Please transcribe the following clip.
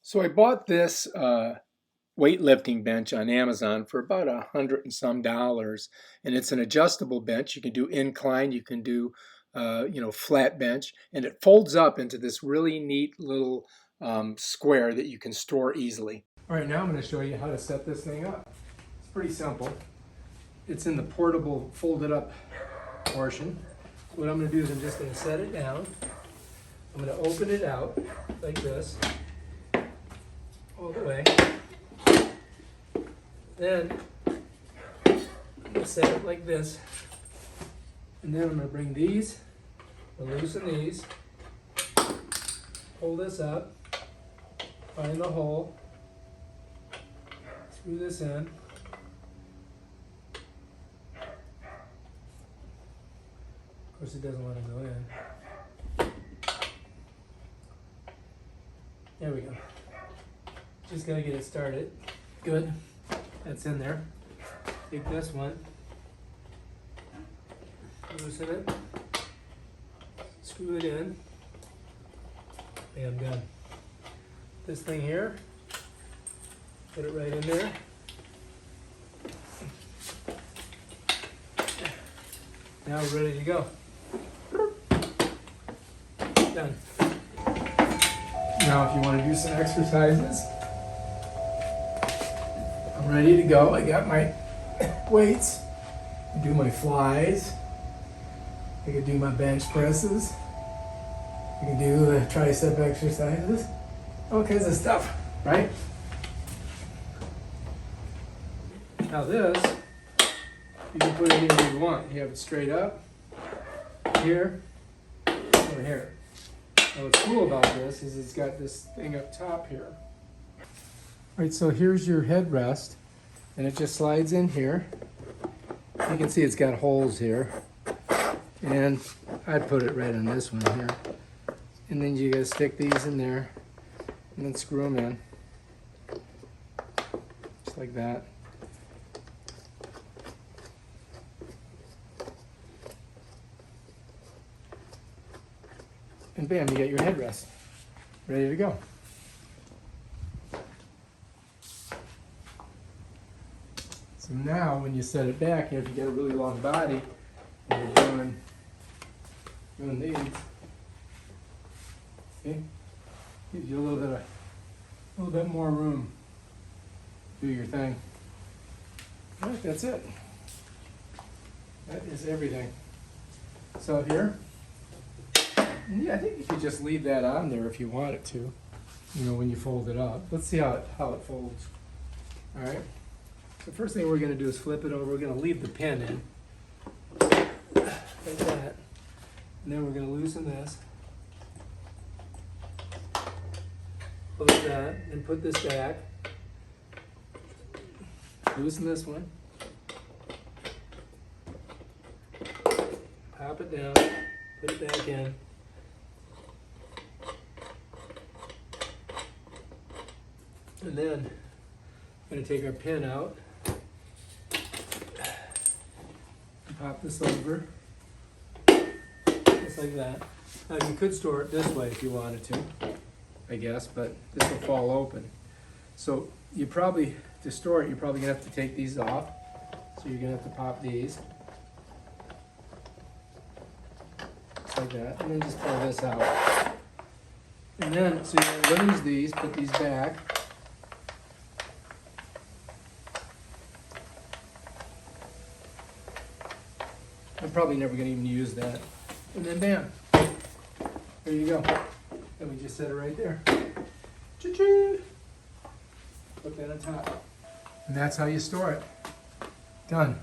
So I bought this weightlifting bench on Amazon for about $100 and some, and it's an adjustable bench. You can do incline, you can do flat bench, and it folds up into this really neat little square that you can store easily. All right, now I'm going to show you how to set this thing up. It's pretty simple. It's in the portable folded up portion. What I'm going to do is I'm just going to set it down. I'm going to open it out like this, all the way. Then I'm going to set it like this. And then I'm going to bring these, loosen these, pull this up, find the hole, screw this in. Of course, it doesn't want to go in. There we go. Just gotta get it started. Good. That's in there. Take this one, loosen it, screw it in. Bam, done. This thing here, put it right in there. Now we're ready to go. Done. Now if you want to do some exercises, I'm ready to go. I got my weights. I do my flies. I can do my bench presses. I can do the tricep exercises. All kinds of stuff, right? Now this, you can put it anywhere you want. You have it straight up, here, or here. Now what's cool about this is it's got this thing up top here. All right, so here's your headrest, and it just slides in here. You can see it's got holes here, and I'd put it right on this one here. And then you gotta stick these in there, and then screw them in, just like that. And bam, you get your headrest ready to go. So now when you set it back, if you get a really long body and you're doing these, see? Gives you a little bit more room to do your thing. All right, that's it. That is everything. So here, yeah, I think you could just leave that on there if you wanted to, when you fold it up. Let's see how it folds. All right. The first thing we're going to do is flip it over. We're going to leave the pin in, like that. And then we're going to loosen this, close that, and put this back. Loosen this one. Pop it down, put it back in. And then I'm going to take our pin out and pop this over, just like that. Now you could store it this way if you wanted to, I guess, but this will fall open. So to store it, you're probably going to have to take these off. So you're going to have to pop these, just like that, and then just pull this out. And then, so you lose these, put these back. I'm probably never going to even use that. And then bam, there you go. And we just set it right there. Cha-ching! Put that on top. And that's how you store it. Done.